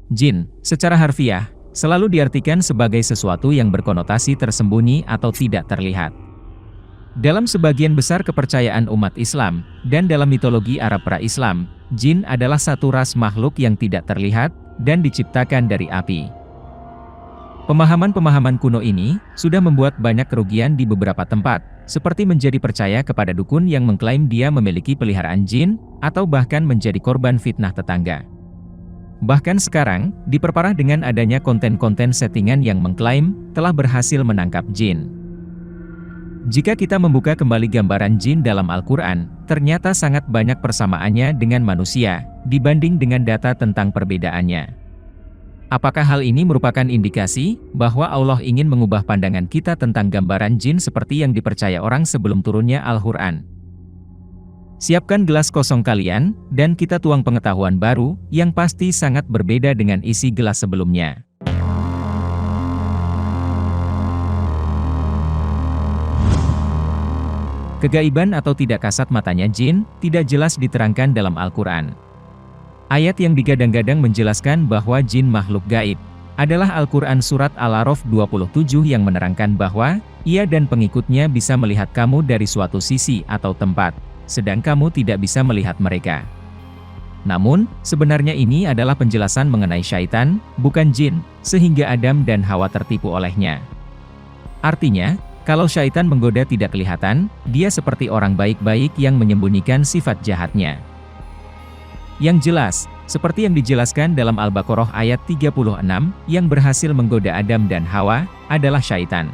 Jin, secara harfiah, selalu diartikan sebagai sesuatu yang berkonotasi tersembunyi atau tidak terlihat. Dalam sebagian besar kepercayaan umat Islam, dan dalam mitologi Arab pra-Islam, jin adalah satu ras makhluk yang tidak terlihat, dan diciptakan dari api. Pemahaman-pemahaman kuno ini, sudah membuat banyak kerugian di beberapa tempat, seperti menjadi percaya kepada dukun yang mengklaim dia memiliki peliharaan jin, atau bahkan menjadi korban fitnah tetangga. Bahkan sekarang, diperparah dengan adanya konten-konten settingan yang mengklaim telah berhasil menangkap jin. Jika kita membuka kembali gambaran jin dalam Al-Quran, ternyata sangat banyak persamaannya dengan manusia, dibanding dengan data tentang perbedaannya. Apakah hal ini merupakan indikasi bahwa Allah ingin mengubah pandangan kita tentang gambaran jin seperti yang dipercaya orang sebelum turunnya Al-Quran? Siapkan gelas kosong kalian, dan kita tuang pengetahuan baru, yang pasti sangat berbeda dengan isi gelas sebelumnya. Kegaiban atau tidak kasat matanya jin, tidak jelas diterangkan dalam Al-Quran. Ayat yang digadang-gadang menjelaskan bahwa jin makhluk gaib, adalah Al-Quran Surat Al-A'raf 27 yang menerangkan bahwa, ia dan pengikutnya bisa melihat kamu dari suatu sisi atau tempat, sedang kamu tidak bisa melihat mereka. Namun, sebenarnya ini adalah penjelasan mengenai syaitan, bukan jin, sehingga Adam dan Hawa tertipu olehnya. Artinya, kalau syaitan menggoda tidak kelihatan, dia seperti orang baik-baik yang menyembunyikan sifat jahatnya. Yang jelas, seperti yang dijelaskan dalam Al-Baqarah ayat 36, yang berhasil menggoda Adam dan Hawa, adalah syaitan.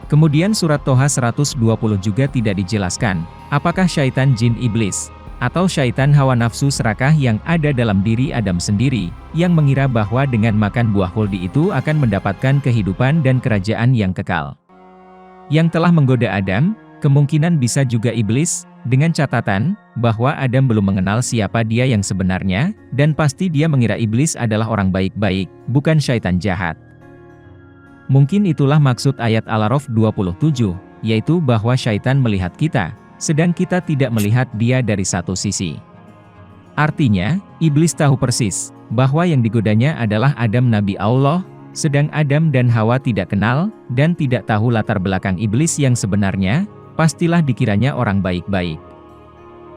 Kemudian surat Toha 120 juga tidak dijelaskan, apakah syaitan jin iblis, atau syaitan hawa nafsu serakah yang ada dalam diri Adam sendiri, yang mengira bahwa dengan makan buah khuldi itu akan mendapatkan kehidupan dan kerajaan yang kekal. Yang telah menggoda Adam, kemungkinan bisa juga iblis, dengan catatan, bahwa Adam belum mengenal siapa dia yang sebenarnya, dan pasti dia mengira iblis adalah orang baik-baik, bukan syaitan jahat. Mungkin itulah maksud ayat Al-A'raf 27, yaitu bahwa syaitan melihat kita, sedang kita tidak melihat dia dari satu sisi. Artinya, iblis tahu persis, bahwa yang digodanya adalah Adam Nabi Allah, sedang Adam dan Hawa tidak kenal, dan tidak tahu latar belakang iblis yang sebenarnya, pastilah dikiranya orang baik-baik.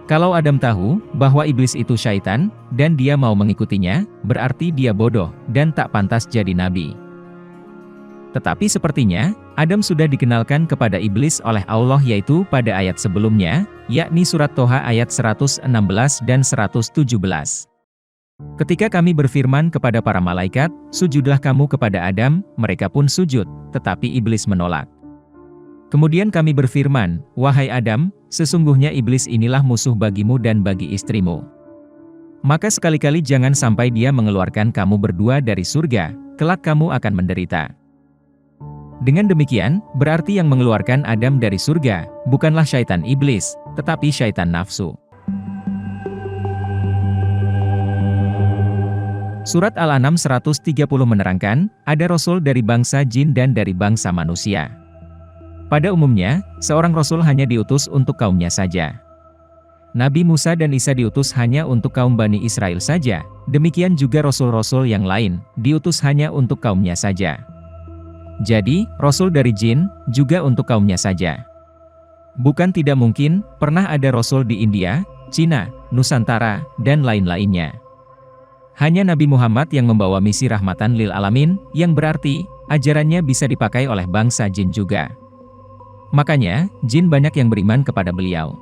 Kalau Adam tahu, bahwa iblis itu syaitan, dan dia mau mengikutinya, berarti dia bodoh, dan tak pantas jadi nabi. Tetapi sepertinya, Adam sudah dikenalkan kepada iblis oleh Allah yaitu pada ayat sebelumnya, yakni surat Toha ayat 116 dan 117. Ketika kami berfirman kepada para malaikat, sujudlah kamu kepada Adam, mereka pun sujud, tetapi iblis menolak. Kemudian kami berfirman, wahai Adam, sesungguhnya iblis inilah musuh bagimu dan bagi istrimu. Maka sekali-kali jangan sampai dia mengeluarkan kamu berdua dari surga, kelak kamu akan menderita. Dengan demikian, berarti yang mengeluarkan Adam dari surga, bukanlah syaitan iblis, tetapi syaitan nafsu. Surat Al-An'am 130 menerangkan, ada rasul dari bangsa jin dan dari bangsa manusia. Pada umumnya, seorang rasul hanya diutus untuk kaumnya saja. Nabi Musa dan Isa diutus hanya untuk kaum Bani Israel saja, demikian juga rasul-rasul yang lain, diutus hanya untuk kaumnya saja. Jadi, rasul dari jin, juga untuk kaumnya saja. Bukan tidak mungkin, pernah ada rasul di India, Cina, Nusantara, dan lain-lainnya. Hanya Nabi Muhammad yang membawa misi rahmatan lil alamin, yang berarti, ajarannya bisa dipakai oleh bangsa jin juga. Makanya, jin banyak yang beriman kepada beliau.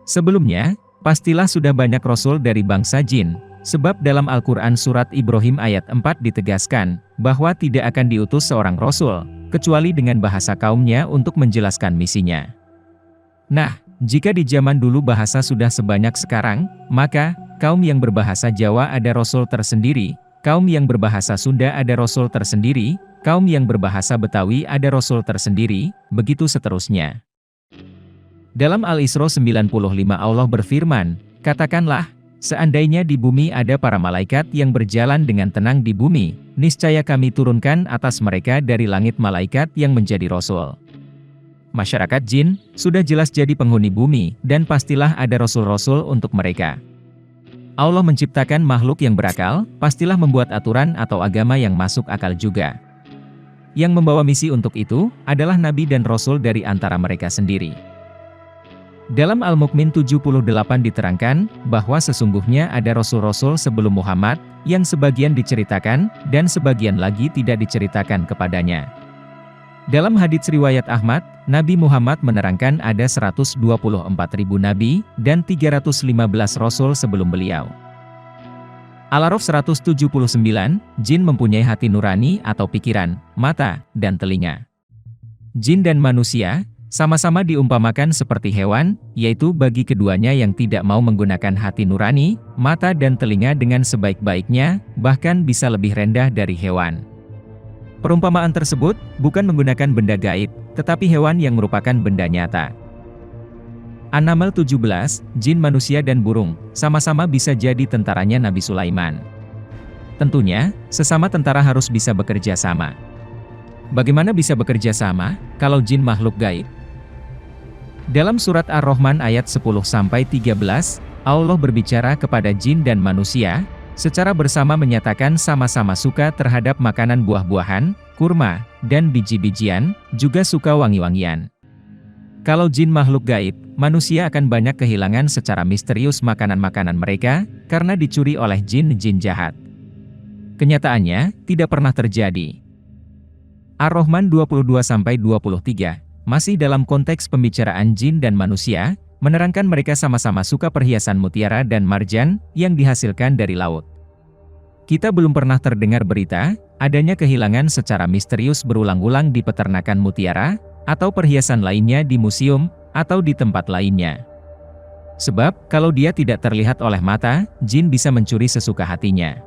Sebelumnya, pastilah sudah banyak rasul dari bangsa jin, sebab dalam Al-Quran Surat Ibrahim ayat 4 ditegaskan, bahwa tidak akan diutus seorang rasul, kecuali dengan bahasa kaumnya untuk menjelaskan misinya. Nah, jika di zaman dulu bahasa sudah sebanyak sekarang, maka, kaum yang berbahasa Jawa ada rasul tersendiri, kaum yang berbahasa Sunda ada rasul tersendiri, kaum yang berbahasa Betawi ada rasul tersendiri, begitu seterusnya. Dalam Al-Isra 95 Allah berfirman, katakanlah, seandainya di bumi ada para malaikat yang berjalan dengan tenang di bumi, niscaya kami turunkan atas mereka dari langit malaikat yang menjadi rasul. Masyarakat jin, sudah jelas jadi penghuni bumi, dan pastilah ada rasul-rasul untuk mereka. Allah menciptakan makhluk yang berakal, pastilah membuat aturan atau agama yang masuk akal juga. Yang membawa misi untuk itu, adalah Nabi dan Rasul dari antara mereka sendiri. Dalam Al-Mu'min 78 diterangkan, bahwa sesungguhnya ada Rasul-Rasul sebelum Muhammad, yang sebagian diceritakan, dan sebagian lagi tidak diceritakan kepadanya. Dalam hadits riwayat Ahmad, Nabi Muhammad menerangkan ada 124.000 nabi, dan 315 rasul sebelum beliau. Al-A'raf 179, jin mempunyai hati nurani atau pikiran, mata, dan telinga. Jin dan manusia, sama-sama diumpamakan seperti hewan, yaitu bagi keduanya yang tidak mau menggunakan hati nurani, mata dan telinga dengan sebaik-baiknya, bahkan bisa lebih rendah dari hewan. Perumpamaan tersebut bukan menggunakan benda gaib, tetapi hewan yang merupakan benda nyata. An-Naml 17, jin manusia dan burung, sama-sama bisa jadi tentaranya Nabi Sulaiman. Tentunya, sesama tentara harus bisa bekerja sama. Bagaimana bisa bekerja sama, kalau jin makhluk gaib? Dalam surat Ar-Rahman ayat 10-13, Allah berbicara kepada jin dan manusia, secara bersama menyatakan sama-sama suka terhadap makanan buah-buahan, kurma, dan biji-bijian, juga suka wangi-wangian. Kalau jin makhluk gaib, manusia akan banyak kehilangan secara misterius makanan-makanan mereka, karena dicuri oleh jin-jin jahat. Kenyataannya, tidak pernah terjadi. Ar-Rahman 22-23, masih dalam konteks pembicaraan jin dan manusia, menerangkan mereka sama-sama suka perhiasan mutiara dan marjan, yang dihasilkan dari laut. Kita belum pernah terdengar berita, adanya kehilangan secara misterius berulang-ulang di peternakan mutiara, atau perhiasan lainnya di museum, atau di tempat lainnya. Sebab, kalau dia tidak terlihat oleh mata, jin bisa mencuri sesuka hatinya.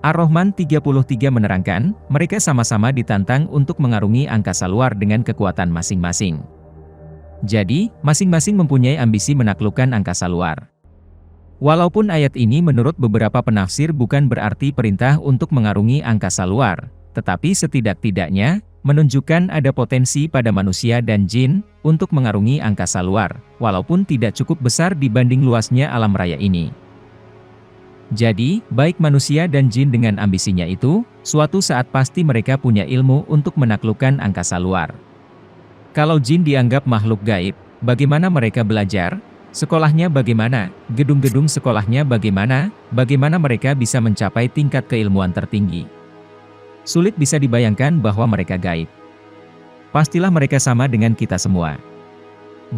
Ar-Rahman 33 menerangkan, mereka sama-sama ditantang untuk mengarungi angkasa luar dengan kekuatan masing-masing. Jadi, masing-masing mempunyai ambisi menaklukkan angkasa luar. Walaupun ayat ini menurut beberapa penafsir bukan berarti perintah untuk mengarungi angkasa luar, tetapi setidak-tidaknya, menunjukkan ada potensi pada manusia dan jin, untuk mengarungi angkasa luar, walaupun tidak cukup besar dibanding luasnya alam raya ini. Jadi, baik manusia dan jin dengan ambisinya itu, suatu saat pasti mereka punya ilmu untuk menaklukkan angkasa luar. Kalau jin dianggap makhluk gaib, bagaimana mereka belajar? Sekolahnya bagaimana? Gedung-gedung sekolahnya bagaimana? Bagaimana mereka bisa mencapai tingkat keilmuan tertinggi? Sulit bisa dibayangkan bahwa mereka gaib. Pastilah mereka sama dengan kita semua.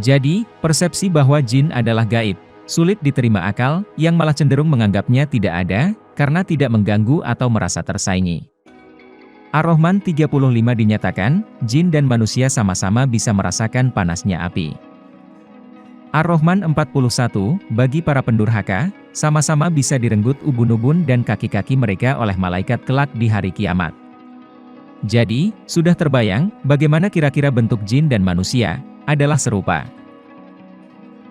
Jadi, persepsi bahwa jin adalah gaib, sulit diterima akal, yang malah cenderung menganggapnya tidak ada, karena tidak mengganggu atau merasa tersaingi. Ar-Rahman 35 dinyatakan, jin dan manusia sama-sama bisa merasakan panasnya api. Ar-Rahman 41, bagi para pendurhaka, sama-sama bisa direnggut ubun-ubun dan kaki-kaki mereka oleh malaikat kelak di hari kiamat. Jadi, sudah terbayang, bagaimana kira-kira bentuk jin dan manusia, adalah serupa.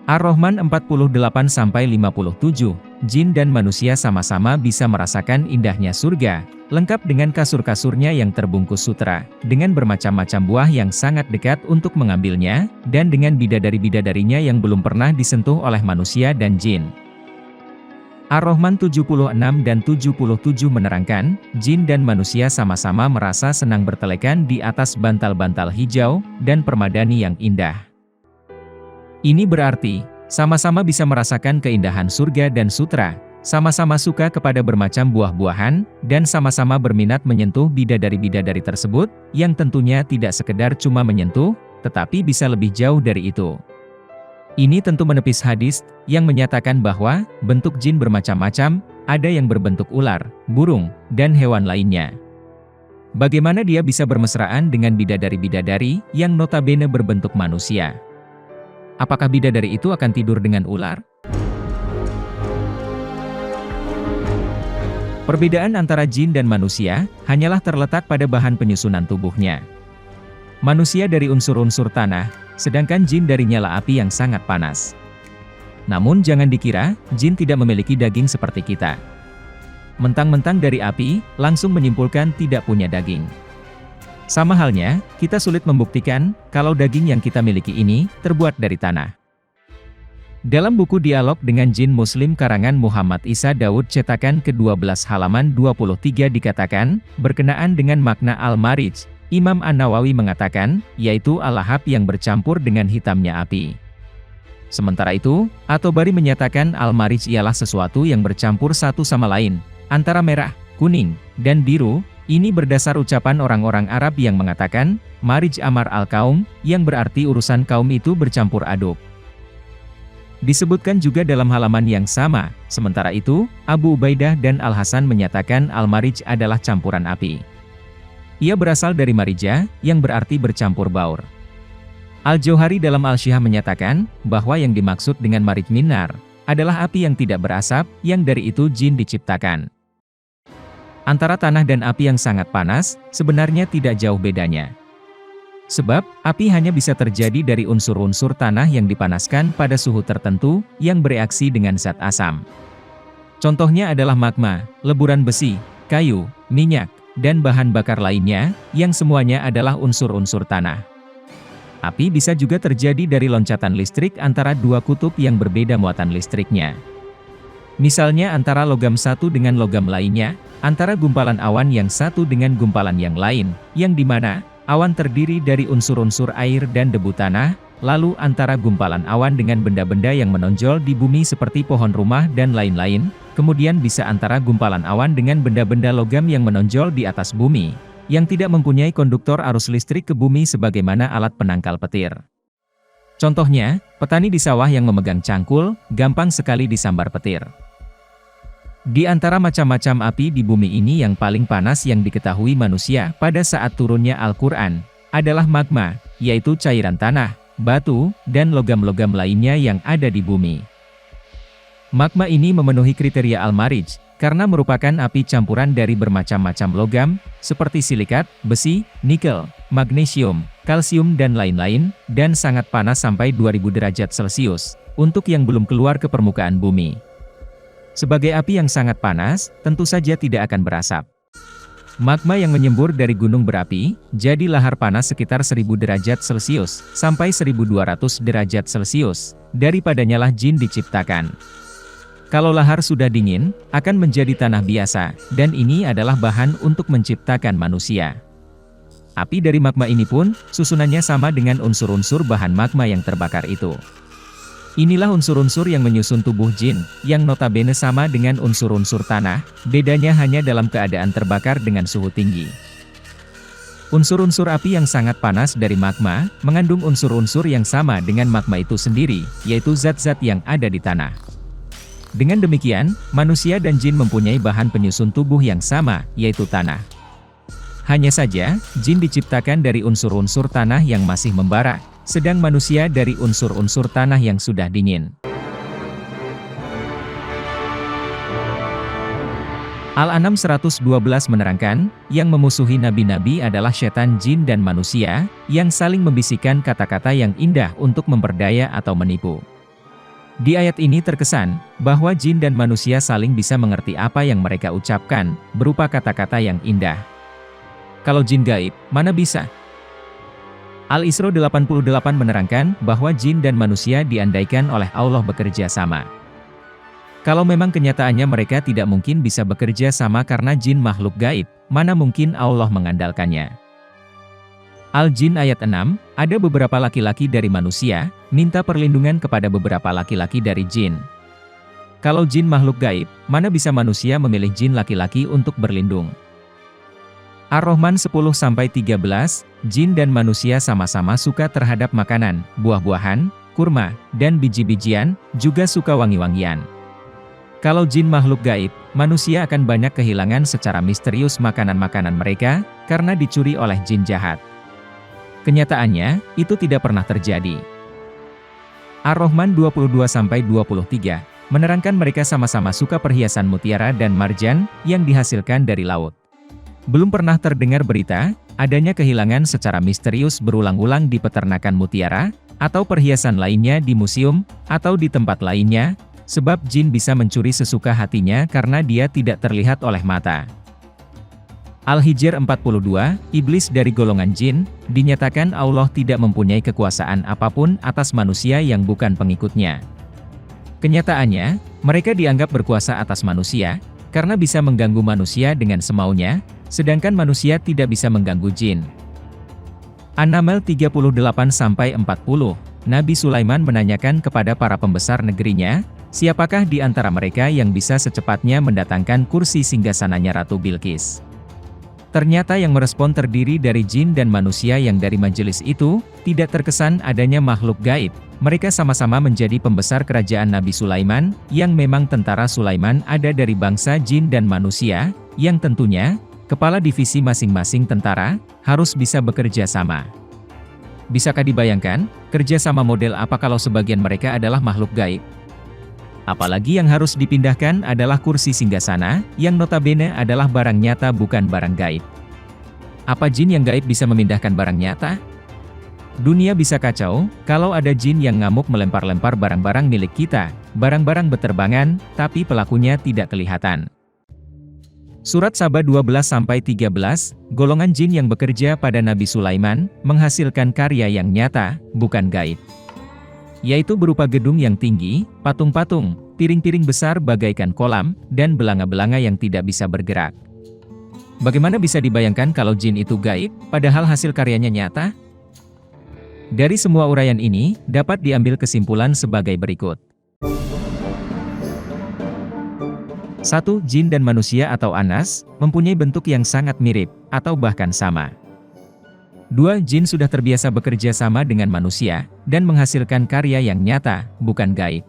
Ar-Rahman 48-57, jin dan manusia sama-sama bisa merasakan indahnya surga, lengkap dengan kasur-kasurnya yang terbungkus sutera, dengan bermacam-macam buah yang sangat dekat untuk mengambilnya, dan dengan bidadari-bidadarinya yang belum pernah disentuh oleh manusia dan jin. Ar-Rahman 76 dan 77 menerangkan, jin dan manusia sama-sama merasa senang bertelekan di atas bantal-bantal hijau, dan permadani yang indah. Ini berarti, sama-sama bisa merasakan keindahan surga dan sutera, sama-sama suka kepada bermacam buah-buahan, dan sama-sama berminat menyentuh bidadari-bidadari tersebut, yang tentunya tidak sekedar cuma menyentuh, tetapi bisa lebih jauh dari itu. Ini tentu menepis hadis, yang menyatakan bahwa, bentuk jin bermacam-macam, ada yang berbentuk ular, burung, dan hewan lainnya. Bagaimana dia bisa bermesraan dengan bidadari-bidadari, yang notabene berbentuk manusia? Apakah bidadari itu akan tidur dengan ular? Perbedaan antara jin dan manusia, hanyalah terletak pada bahan penyusunan tubuhnya. Manusia dari unsur-unsur tanah, sedangkan jin dari nyala api yang sangat panas. Namun jangan dikira, jin tidak memiliki daging seperti kita. Mentang-mentang dari api, langsung menyimpulkan tidak punya daging. Sama halnya, kita sulit membuktikan, kalau daging yang kita miliki ini, terbuat dari tanah. Dalam buku Dialog dengan Jin Muslim karangan Muhammad Isa Daud cetakan ke-12 halaman 23 dikatakan, berkenaan dengan makna Al-Marij, Imam An-Nawawi mengatakan, yaitu al-lahab yang bercampur dengan hitamnya api. Sementara itu, At-Tabari menyatakan Al-Marij ialah sesuatu yang bercampur satu sama lain, antara merah, kuning, dan biru. Ini berdasar ucapan orang-orang Arab yang mengatakan, Marij Amar al-Kaum, yang berarti urusan kaum itu bercampur aduk. Disebutkan juga dalam halaman yang sama, sementara itu, Abu Ubaidah dan Al-Hasan menyatakan Al-Marij adalah campuran api. Ia berasal dari Marija, yang berarti bercampur baur. Al-Jauhari dalam Al-Syihah menyatakan, bahwa yang dimaksud dengan Marij Minar, adalah api yang tidak berasap, yang dari itu jin diciptakan. Antara tanah dan api yang sangat panas, sebenarnya tidak jauh bedanya. Sebab, api hanya bisa terjadi dari unsur-unsur tanah yang dipanaskan pada suhu tertentu, yang bereaksi dengan zat asam. Contohnya adalah magma, leburan besi, kayu, minyak, dan bahan bakar lainnya, yang semuanya adalah unsur-unsur tanah. Api bisa juga terjadi dari loncatan listrik antara dua kutub yang berbeda muatan listriknya. Misalnya antara logam satu dengan logam lainnya, antara gumpalan awan yang satu dengan gumpalan yang lain, yang dimana awan terdiri dari unsur-unsur air dan debu tanah, lalu antara gumpalan awan dengan benda-benda yang menonjol di bumi seperti pohon rumah dan lain-lain, kemudian bisa antara gumpalan awan dengan benda-benda logam yang menonjol di atas bumi, yang tidak mempunyai konduktor arus listrik ke bumi sebagaimana alat penangkal petir. Contohnya, petani di sawah yang memegang cangkul, gampang sekali disambar petir. Di antara macam-macam api di bumi ini yang paling panas yang diketahui manusia pada saat turunnya Al-Quran, adalah magma, yaitu cairan tanah, batu, dan logam-logam lainnya yang ada di bumi. Magma ini memenuhi kriteria Al-Marij, karena merupakan api campuran dari bermacam-macam logam, seperti silikat, besi, nikel, magnesium, kalsium dan lain-lain, dan sangat panas sampai 2000 derajat Celcius, untuk yang belum keluar ke permukaan bumi. Sebagai api yang sangat panas, tentu saja tidak akan berasap. Magma yang menyembur dari gunung berapi, jadi lahar panas sekitar 1000 derajat Celcius, sampai 1200 derajat Celcius, daripadanya lah jin diciptakan. Kalau lahar sudah dingin, akan menjadi tanah biasa, dan ini adalah bahan untuk menciptakan manusia. Api dari magma ini pun, susunannya sama dengan unsur-unsur bahan magma yang terbakar itu. Inilah unsur-unsur yang menyusun tubuh jin, yang notabene sama dengan unsur-unsur tanah, bedanya hanya dalam keadaan terbakar dengan suhu tinggi. Unsur-unsur api yang sangat panas dari magma, mengandung unsur-unsur yang sama dengan magma itu sendiri, yaitu zat-zat yang ada di tanah. Dengan demikian, manusia dan jin mempunyai bahan penyusun tubuh yang sama, yaitu tanah. Hanya saja, jin diciptakan dari unsur-unsur tanah yang masih membara, sedang manusia dari unsur-unsur tanah yang sudah dingin. Al-An'am 112 menerangkan, yang memusuhi nabi-nabi adalah setan jin dan manusia, yang saling membisikkan kata-kata yang indah untuk memperdaya atau menipu. Di ayat ini terkesan, bahwa jin dan manusia saling bisa mengerti apa yang mereka ucapkan, berupa kata-kata yang indah. Kalau jin gaib, mana bisa? Al-Isra 88 menerangkan, bahwa jin dan manusia diandaikan oleh Allah bekerja sama. Kalau memang kenyataannya mereka tidak mungkin bisa bekerja sama karena jin makhluk gaib, mana mungkin Allah mengandalkannya. Al-Jin ayat 6, ada beberapa laki-laki dari manusia, minta perlindungan kepada beberapa laki-laki dari jin. Kalau jin makhluk gaib, mana bisa manusia memilih jin laki-laki untuk berlindung? Ar-Rahman 10-13, jin dan manusia sama-sama suka terhadap makanan, buah-buahan, kurma, dan biji-bijian, juga suka wangi-wangian. Kalau jin makhluk gaib, manusia akan banyak kehilangan secara misterius makanan-makanan mereka, karena dicuri oleh jin jahat. Kenyataannya, itu tidak pernah terjadi. Ar-Rahman 22-23, menerangkan mereka sama-sama suka perhiasan mutiara dan marjan, yang dihasilkan dari laut. Belum pernah terdengar berita, adanya kehilangan secara misterius berulang-ulang di peternakan mutiara, atau perhiasan lainnya di museum, atau di tempat lainnya, sebab jin bisa mencuri sesuka hatinya karena dia tidak terlihat oleh mata. Al-Hijr 42, iblis dari golongan jin, dinyatakan Allah tidak mempunyai kekuasaan apapun atas manusia yang bukan pengikutnya. Kenyataannya, mereka dianggap berkuasa atas manusia, karena bisa mengganggu manusia dengan semaunya, sedangkan manusia tidak bisa mengganggu jin. An-Naml 38-40, Nabi Sulaiman menanyakan kepada para pembesar negerinya, siapakah di antara mereka yang bisa secepatnya mendatangkan kursi singgasananya Ratu Bilqis. Ternyata yang merespon terdiri dari jin dan manusia yang dari majelis itu, tidak terkesan adanya makhluk gaib. Mereka sama-sama menjadi pembesar kerajaan Nabi Sulaiman, yang memang tentara Sulaiman ada dari bangsa jin dan manusia, yang tentunya, kepala divisi masing-masing tentara, harus bisa bekerja sama. Bisakah dibayangkan, kerja sama model apa kalau sebagian mereka adalah makhluk gaib? Apalagi yang harus dipindahkan adalah kursi singgasana, yang notabene adalah barang nyata bukan barang gaib. Apa jin yang gaib bisa memindahkan barang nyata? Dunia bisa kacau, kalau ada jin yang ngamuk melempar-lempar barang-barang milik kita, barang-barang beterbangan, tapi pelakunya tidak kelihatan. Surat Saba 12-13, golongan jin yang bekerja pada Nabi Sulaiman, menghasilkan karya yang nyata, bukan gaib. Yaitu berupa gedung yang tinggi, patung-patung, piring-piring besar bagaikan kolam, dan belanga-belanga yang tidak bisa bergerak. Bagaimana bisa dibayangkan kalau jin itu gaib, padahal hasil karyanya nyata? Dari semua uraian ini, dapat diambil kesimpulan sebagai berikut. 1. Jin dan manusia atau anas, mempunyai bentuk yang sangat mirip, atau bahkan sama. 2. Jin sudah terbiasa bekerja sama dengan manusia, dan menghasilkan karya yang nyata, bukan gaib.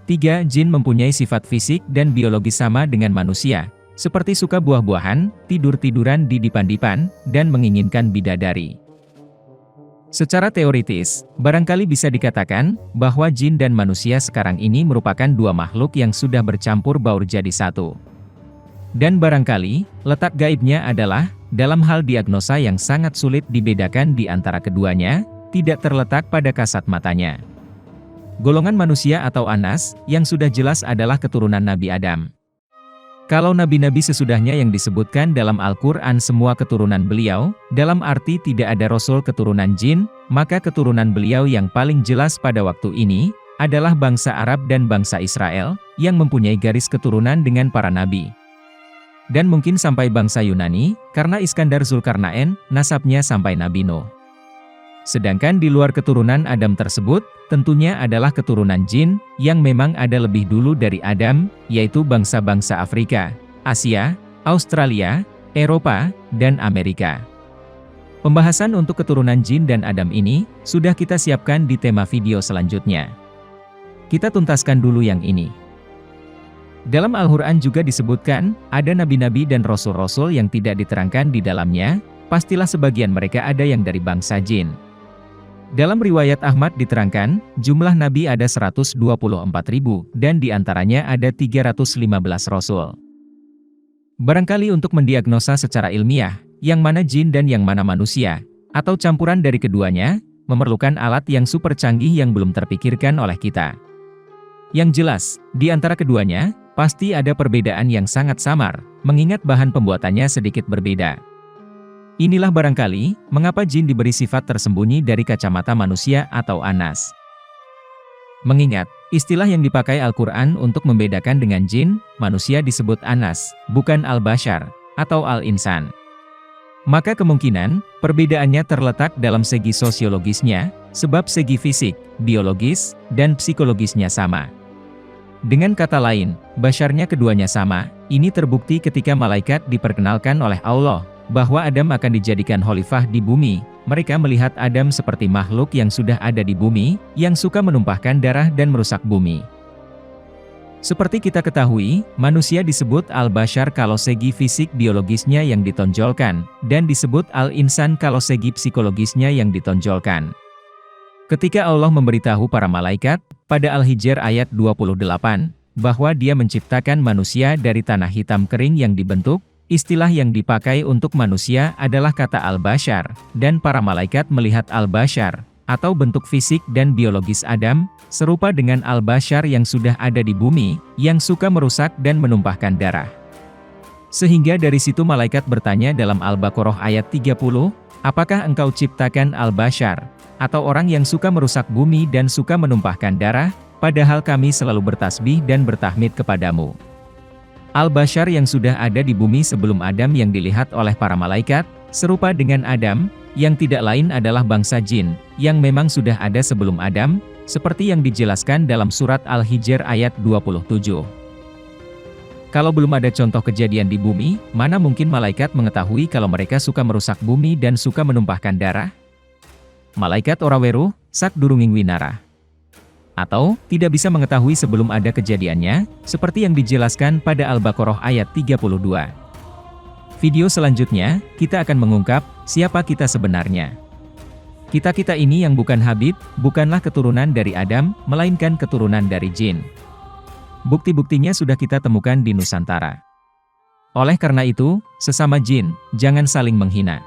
3. Jin mempunyai sifat fisik dan biologis sama dengan manusia, seperti suka buah-buahan, tidur-tiduran di dipan-dipan, dan menginginkan bidadari. Secara teoritis, barangkali bisa dikatakan, bahwa jin dan manusia sekarang ini merupakan dua makhluk yang sudah bercampur baur jadi satu. Dan barangkali, letak gaibnya adalah, dalam hal diagnosa yang sangat sulit dibedakan di antara keduanya, tidak terletak pada kasat matanya. Golongan manusia atau anas, yang sudah jelas adalah keturunan Nabi Adam. Kalau nabi-nabi sesudahnya yang disebutkan dalam Al-Quran semua keturunan beliau, dalam arti tidak ada rasul keturunan jin, maka keturunan beliau yang paling jelas pada waktu ini, adalah bangsa Arab dan bangsa Israel, yang mempunyai garis keturunan dengan para nabi. Dan mungkin sampai bangsa Yunani, karena Iskandar Zulkarnain, nasabnya sampai Nabi Nuh. Sedangkan di luar keturunan Adam tersebut, tentunya adalah keturunan jin, yang memang ada lebih dulu dari Adam, yaitu bangsa-bangsa Afrika, Asia, Australia, Eropa, dan Amerika. Pembahasan untuk keturunan jin dan Adam ini, sudah kita siapkan di tema video selanjutnya. Kita tuntaskan dulu yang ini. Dalam Al-Quran juga disebutkan, ada nabi-nabi dan rasul-rasul yang tidak diterangkan di dalamnya, pastilah sebagian mereka ada yang dari bangsa jin. Dalam riwayat Ahmad diterangkan, jumlah nabi ada 124.000, dan diantaranya ada 315 rasul. Barangkali untuk mendiagnosa secara ilmiah, yang mana jin dan yang mana manusia, atau campuran dari keduanya, memerlukan alat yang super canggih yang belum terpikirkan oleh kita. Yang jelas, di antara keduanya, pasti ada perbedaan yang sangat samar, mengingat bahan pembuatannya sedikit berbeda. Inilah barangkali, mengapa jin diberi sifat tersembunyi dari kacamata manusia atau anas. Mengingat, istilah yang dipakai Al-Quran untuk membedakan dengan jin, manusia disebut anas, bukan al-bashar, atau al-insan. Maka kemungkinan, perbedaannya terletak dalam segi sosiologisnya, sebab segi fisik, biologis, dan psikologisnya sama. Dengan kata lain, basyarnya keduanya sama, ini terbukti ketika malaikat diperkenalkan oleh Allah, bahwa Adam akan dijadikan khalifah di bumi. Mereka melihat Adam seperti makhluk yang sudah ada di bumi, yang suka menumpahkan darah dan merusak bumi. Seperti kita ketahui, manusia disebut al-bashar kalau segi fisik biologisnya yang ditonjolkan, dan disebut al-insan kalau segi psikologisnya yang ditonjolkan. Ketika Allah memberitahu para malaikat, pada Al-Hijr ayat 28, bahwa Dia menciptakan manusia dari tanah hitam kering yang dibentuk, istilah yang dipakai untuk manusia adalah kata al-bashar, dan para malaikat melihat al-bashar, atau bentuk fisik dan biologis Adam, serupa dengan al-bashar yang sudah ada di bumi, yang suka merusak dan menumpahkan darah. Sehingga dari situ malaikat bertanya dalam Al-Baqarah ayat 30, apakah engkau ciptakan al-bashar, atau orang yang suka merusak bumi dan suka menumpahkan darah? padahal kami selalu bertasbih dan bertahmid kepadamu. Al-Bashar yang sudah ada di bumi sebelum Adam yang dilihat oleh para malaikat, serupa dengan Adam, yang tidak lain adalah bangsa jin, yang memang sudah ada sebelum Adam, seperti yang dijelaskan dalam surat Al-Hijr ayat 27. Kalau belum ada contoh kejadian di bumi, mana mungkin malaikat mengetahui kalau mereka suka merusak bumi dan suka menumpahkan darah? Malaikat ora weruh, sak durunging winara. Atau, tidak bisa mengetahui sebelum ada kejadiannya, seperti yang dijelaskan pada Al-Baqarah ayat 32. Video selanjutnya, kita akan mengungkap, siapa kita sebenarnya. Kita-kita ini yang bukan Habib, bukanlah keturunan dari Adam, melainkan keturunan dari jin. Bukti-buktinya sudah kita temukan di Nusantara. Oleh karena itu, sesama jin, jangan saling menghina.